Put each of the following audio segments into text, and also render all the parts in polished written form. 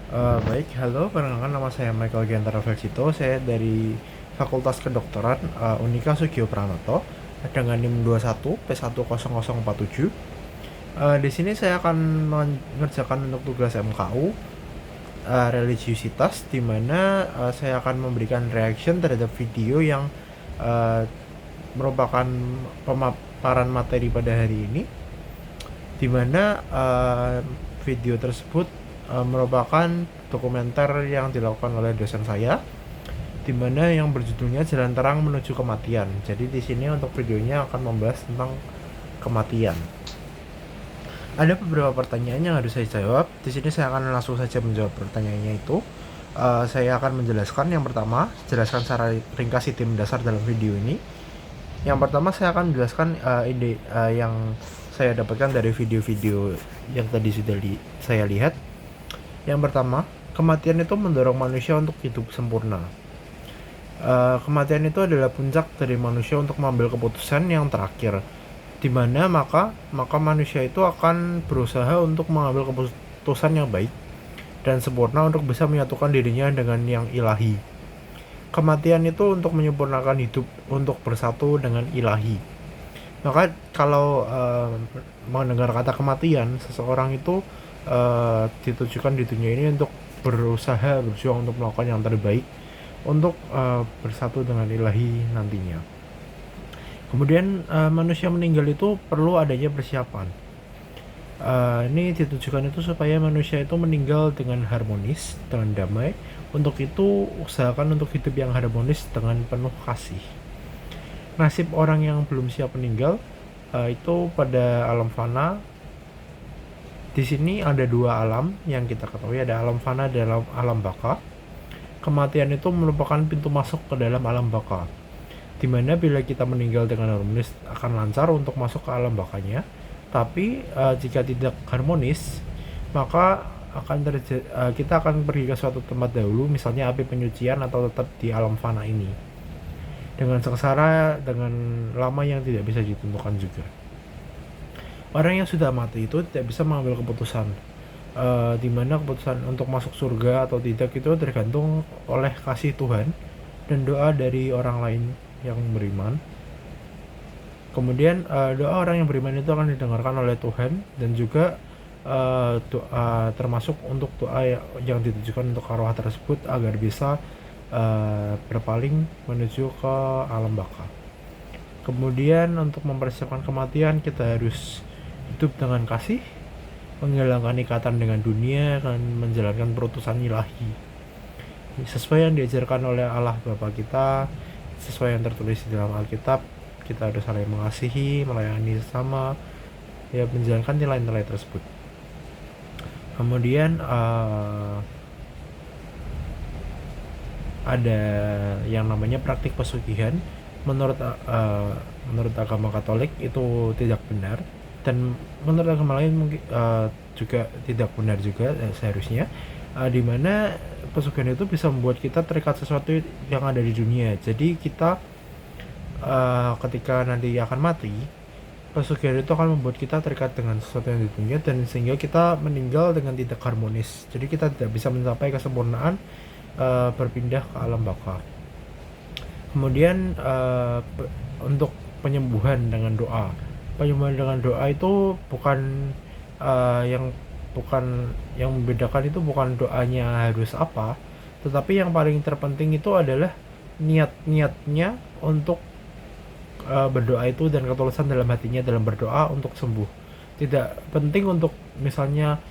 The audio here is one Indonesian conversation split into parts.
Baik, halo, perkenalkan nama saya Michael Gentara Versito, saya dari Fakultas Kedokteran Unika Sugio Pranoto dengan NIM 21 P10047. Di sini saya akan mengerjakan untuk tugas MKU religiusitas, di mana saya akan memberikan reaction terhadap video yang uh, merupakan pemaparan materi pada hari ini, di mana video tersebut merupakan dokumenter yang dilakukan oleh dosen saya, di mana yang berjudulnya Jalan Terang Menuju Kematian. Jadi di sini untuk videonya akan membahas tentang kematian. Ada beberapa pertanyaan yang harus saya jawab. Di sini saya akan langsung saja menjawab pertanyaannya itu. Saya akan menjelaskan yang pertama, jelaskan secara ringkas ide mendasar dalam video ini. Yang pertama saya akan menjelaskan ide yang saya dapatkan dari video-video yang tadi sudah saya lihat. Yang pertama, kematian itu mendorong manusia untuk hidup sempurna. Kematian itu adalah puncak dari manusia untuk mengambil keputusan yang terakhir, di mana maka manusia itu akan berusaha untuk mengambil keputusan yang baik dan sempurna untuk bisa menyatukan dirinya dengan yang ilahi. Kematian itu untuk menyempurnakan hidup, untuk bersatu dengan ilahi. Maka kalau mendengar kata kematian, seseorang itu ditujukan di dunia ini untuk berusaha, berjuang untuk melakukan yang terbaik untuk bersatu dengan ilahi nantinya. Kemudian manusia meninggal itu perlu adanya persiapan. Ini ditujukan itu supaya manusia itu meninggal dengan harmonis, dengan damai. Untuk itu usahakan untuk hidup yang harmonis dengan penuh kasih. Nasib orang yang belum siap meninggal itu pada alam fana. Di sini ada dua alam yang kita ketahui, ada alam fana dan alam baka. Kematian itu merupakan pintu masuk ke dalam alam baka, dimana bila kita meninggal dengan harmonis akan lancar untuk masuk ke alam bakanya. Tapi jika tidak harmonis, maka kita akan pergi ke suatu tempat dahulu, misalnya api penyucian, atau tetap di alam fana ini dengan sengsara dengan lama yang tidak bisa ditentukan juga. Orang yang sudah mati itu tidak bisa mengambil keputusan, dimana keputusan untuk masuk surga atau tidak itu tergantung oleh kasih Tuhan dan doa dari orang lain yang beriman. Kemudian doa orang yang beriman itu akan didengarkan oleh Tuhan, dan juga doa termasuk untuk doa yang ditujukan untuk arwah tersebut agar bisa berpaling menuju ke alam baka. Kemudian untuk mempersiapkan kematian, kita harus hidup dengan kasih, menghilangkan ikatan dengan dunia, dan menjalankan perutusan ilahi sesuai yang diajarkan oleh Allah Bapa kita, sesuai yang tertulis di dalam Alkitab. Kita harus saling mengasihi, melayani sesama, ya, menjalankan nilai-nilai tersebut. Kemudian ada yang namanya praktik pesugihan. Menurut agama Katolik itu tidak benar, dan menurut agama lain mungkin juga tidak benar juga seharusnya, di mana pesugihan itu bisa membuat kita terikat sesuatu yang ada di dunia. Jadi kita ketika nanti akan mati, pesugihan itu akan membuat kita terikat dengan sesuatu yang di dunia, dan sehingga kita meninggal dengan tidak harmonis. Jadi kita tidak bisa mencapai kesempurnaan berpindah ke alam baka. Kemudian untuk penyembuhan dengan doa. Penyembuhan dengan doa itu bukan yang membedakan itu bukan doanya harus apa, tetapi yang paling terpenting itu adalah niatnya untuk berdoa itu, dan ketulusan dalam hatinya dalam berdoa untuk sembuh. Tidak penting untuk misalnya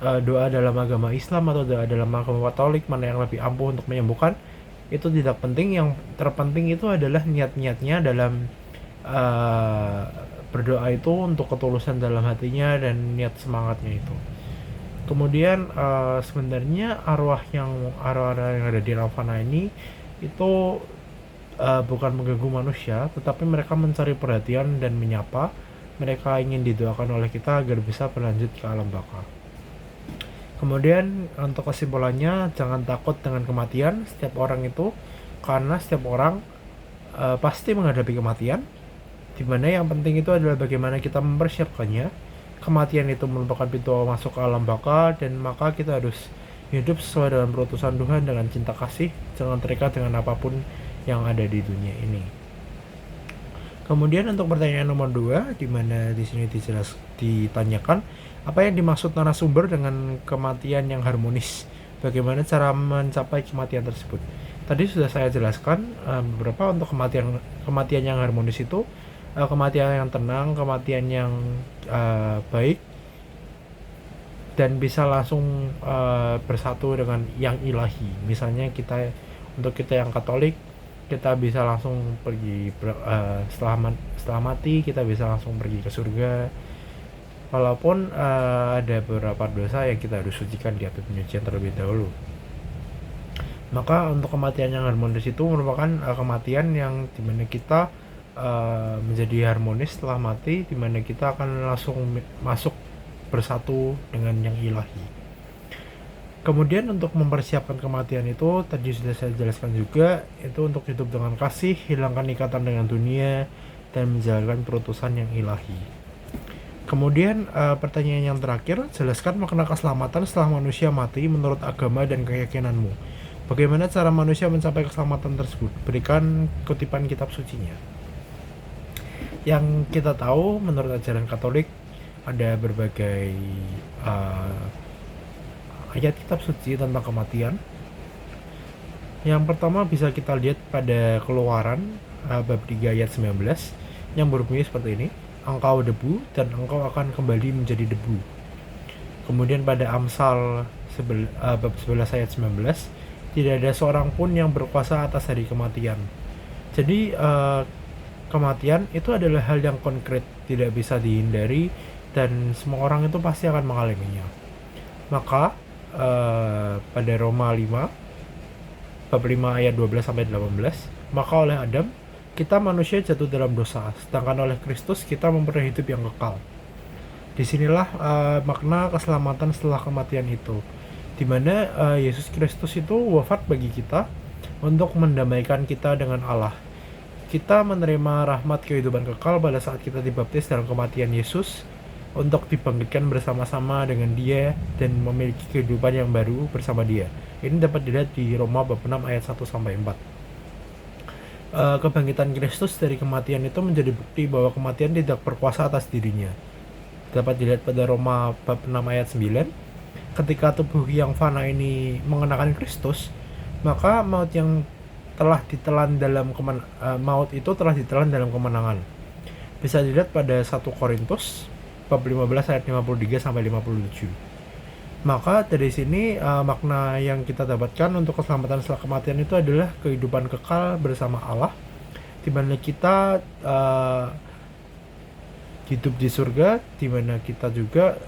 doa dalam agama Islam atau doa dalam agama Katolik mana yang lebih ampuh untuk menyembuhkan, itu tidak penting. Yang terpenting itu adalah niat-niatnya dalam berdoa itu, untuk ketulusan dalam hatinya dan niat semangatnya itu. Kemudian sebenarnya arwah yang ada di Ravana ini itu bukan mengganggu manusia, tetapi mereka mencari perhatian dan menyapa. Mereka ingin didoakan oleh kita agar bisa berlanjut ke alam baka. Kemudian untuk kesimpulannya, jangan takut dengan kematian setiap orang itu, karena setiap orang pasti menghadapi kematian, dimana yang penting itu adalah bagaimana kita mempersiapkannya. Kematian itu merupakan pintu masuk ke alam baka, dan maka kita harus hidup sesuai dengan perutusan Tuhan dengan cinta kasih, jangan terikat dengan apapun yang ada di dunia ini. Kemudian untuk pertanyaan nomor 2, di mana di sini ditanyakan apa yang dimaksud narasumber dengan kematian yang harmonis? Bagaimana cara mencapai kematian tersebut? Tadi sudah saya jelaskan beberapa untuk kematian yang harmonis itu kematian yang tenang, kematian yang baik, dan bisa langsung bersatu dengan yang ilahi. Misalnya untuk kita yang Katolik, kita bisa langsung pergi setelah mati kita bisa langsung pergi ke surga, walaupun ada beberapa dosa yang kita harus sucikan di api penyucian terlebih dahulu. Maka untuk kematian yang harmonis itu merupakan kematian yang dimana kita menjadi harmonis setelah mati, dimana kita akan langsung masuk bersatu dengan yang ilahi. Kemudian untuk mempersiapkan kematian itu tadi sudah saya jelaskan juga, itu untuk hidup dengan kasih, hilangkan ikatan dengan dunia, dan menjalankan perutusan yang ilahi. Kemudian pertanyaan yang terakhir, jelaskan makna keselamatan setelah manusia mati menurut agama dan keyakinanmu. Bagaimana cara manusia mencapai keselamatan tersebut? Berikan kutipan kitab sucinya. Yang kita tahu menurut ajaran Katolik ada berbagai ayat kitab suci tentang kematian. Yang pertama bisa kita lihat pada Keluaran bab 3 ayat 19 yang berbunyi seperti ini, engkau debu dan engkau akan kembali menjadi debu. Kemudian pada Amsal bab 11 ayat 19, tidak ada seorang pun yang berkuasa atas hari kematian. Jadi kematian itu adalah hal yang konkret, tidak bisa dihindari, dan semua orang itu pasti akan mengalaminya. Maka pada Roma 5 bab 5 ayat 12 sampai 18, maka oleh Adam kita manusia jatuh dalam dosa, sedangkan oleh Kristus kita memperoleh hidup yang kekal. Disinilah makna keselamatan setelah kematian itu, dimana Yesus Kristus itu wafat bagi kita untuk mendamaikan kita dengan Allah. Kita menerima rahmat kehidupan kekal pada saat kita dibaptis dalam kematian Yesus, untuk dibangkitkan bersama-sama dengan Dia dan memiliki kehidupan yang baru bersama Dia. Ini dapat dilihat di Roma bab 6 ayat 1 sampai 4. Kebangkitan Kristus dari kematian itu menjadi bukti bahwa kematian tidak berkuasa atas dirinya. Dapat dilihat pada Roma bab 6 ayat 9. Ketika tubuh yang fana ini mengenakan Kristus, maka maut itu telah ditelan dalam kemenangan. Bisa dilihat pada 1 Korintus bab 15 ayat 53 sampai 57. Maka dari sini makna yang kita dapatkan untuk keselamatan setelah kematian itu adalah kehidupan kekal bersama Allah, di mana kita hidup di surga, di mana kita juga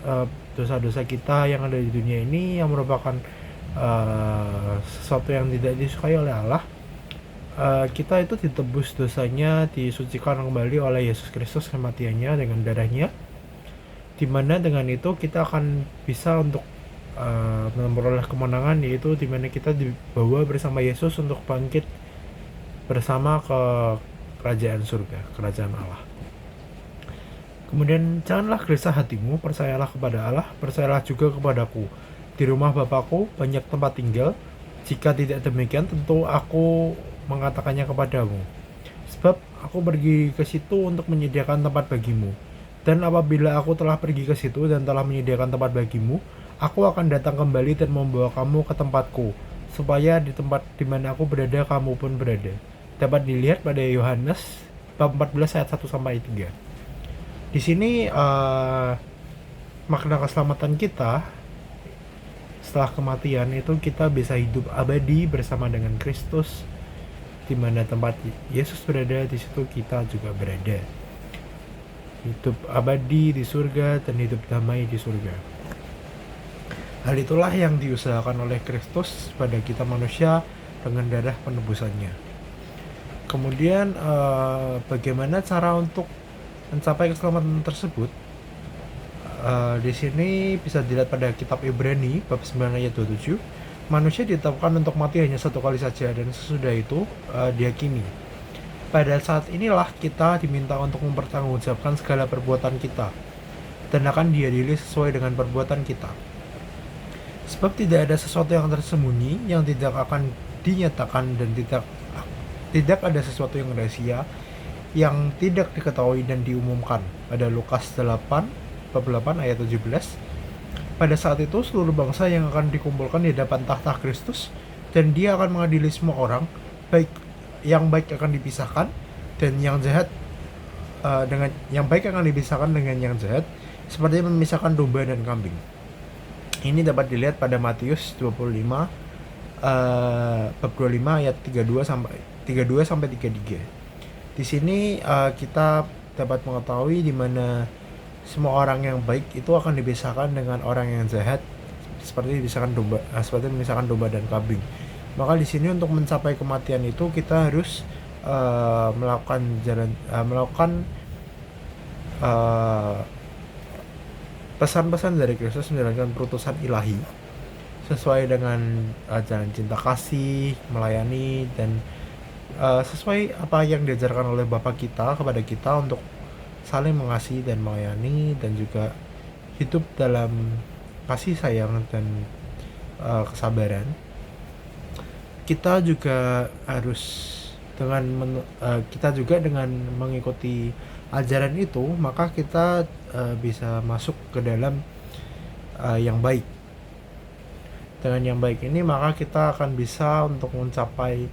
dosa-dosa kita yang ada di dunia ini yang merupakan sesuatu yang tidak disukai oleh Allah, kita itu ditebus dosanya, disucikan kembali oleh Yesus Kristus kematiannya dengan darahnya, dimana dengan itu kita akan bisa untuk memperoleh kemenangan, yaitu dimana kita dibawa bersama Yesus untuk bangkit bersama ke kerajaan surga, kerajaan Allah. Kemudian janganlah gelisah hatimu, percayalah kepada Allah, percayalah juga kepadaku. Di rumah Bapakku banyak tempat tinggal, jika tidak demikian tentu aku mengatakannya kepadamu. Sebab aku pergi ke situ untuk menyediakan tempat bagimu. Dan apabila aku telah pergi ke situ dan telah menyediakan tempat bagimu, aku akan datang kembali dan membawa kamu ke tempatku, supaya di tempat di mana aku berada, kamu pun berada. Dapat dilihat pada Yohanes bab 14 ayat 1 sampai 3. Di sini makna keselamatan kita setelah kematian itu kita bisa hidup abadi bersama dengan Kristus, di mana tempat Yesus berada, di situ kita juga berada. Hidup abadi di surga dan hidup damai di surga. Hal itulah yang diusahakan oleh Kristus pada kita manusia dengan darah penebusannya. Kemudian bagaimana cara untuk mencapai keselamatan tersebut? Di sini bisa dilihat pada kitab Ibrani bab 9 ayat 27. Manusia ditetapkan untuk mati hanya satu kali saja, dan sesudah itu diyakini. Pada saat inilah kita diminta untuk mempertanggungjawabkan segala perbuatan kita, dan akan diadili sesuai dengan perbuatan kita. Sebab tidak ada sesuatu yang tersembunyi yang tidak akan dinyatakan, dan tidak ada sesuatu yang rahasia yang tidak diketahui dan diumumkan. Pada Lukas 8 bab 8 ayat 17. Pada saat itu seluruh bangsa yang akan dikumpulkan di depan tahta Kristus, dan dia akan mengadili semua orang, baik yang baik akan dipisahkan dan yang jahat dengan yang baik akan dipisahkan dengan yang jahat, seperti memisahkan domba dan kambing. Ini dapat dilihat pada Matius 25 bab 25 ayat 32 sampai 33. Di sini kita dapat mengetahui di mana semua orang yang baik itu akan dipisahkan dengan orang yang jahat, seperti memisahkan domba dan kambing. Maka di sini untuk mencapai kematian itu kita harus melakukan pesan-pesan dari Kristus, menjalankan perutusan ilahi sesuai dengan jalan cinta kasih, melayani, dan sesuai apa yang diajarkan oleh Bapa kita kepada kita untuk saling mengasihi dan melayani, dan juga hidup dalam kasih sayang dan kesabaran. Kita juga dengan mengikuti ajaran itu, maka kita bisa masuk ke dalam yang baik. Dengan yang baik ini, maka kita akan bisa untuk mencapai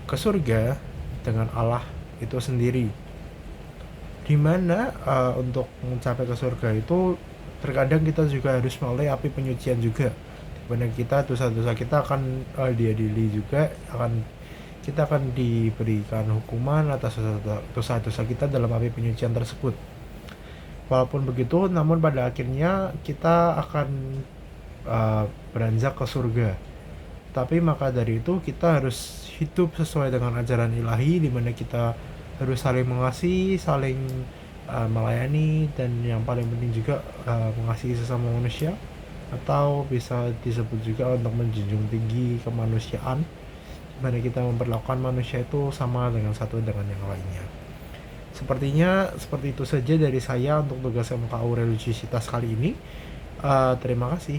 ke surga dengan Allah itu sendiri. Dimana untuk mencapai ke surga itu terkadang kita juga harus melalui api penyucian juga, dimana dosa-dosa kita akan diadili juga, kita akan diberikan hukuman atas dosa-dosa kita dalam api penyucian tersebut. Walaupun begitu, namun pada akhirnya kita akan beranjak ke surga. Tapi maka dari itu kita harus hidup sesuai dengan ajaran ilahi, di mana kita harus saling mengasihi, saling melayani, dan yang paling penting juga mengasihi sesama manusia, atau bisa disebut juga untuk menjunjung tinggi kemanusiaan, di mana kita memperlakukan manusia itu sama dengan satu dengan yang lainnya. Sepertinya seperti itu saja dari saya untuk tugas MKU Religiusitas kali ini. Terima kasih.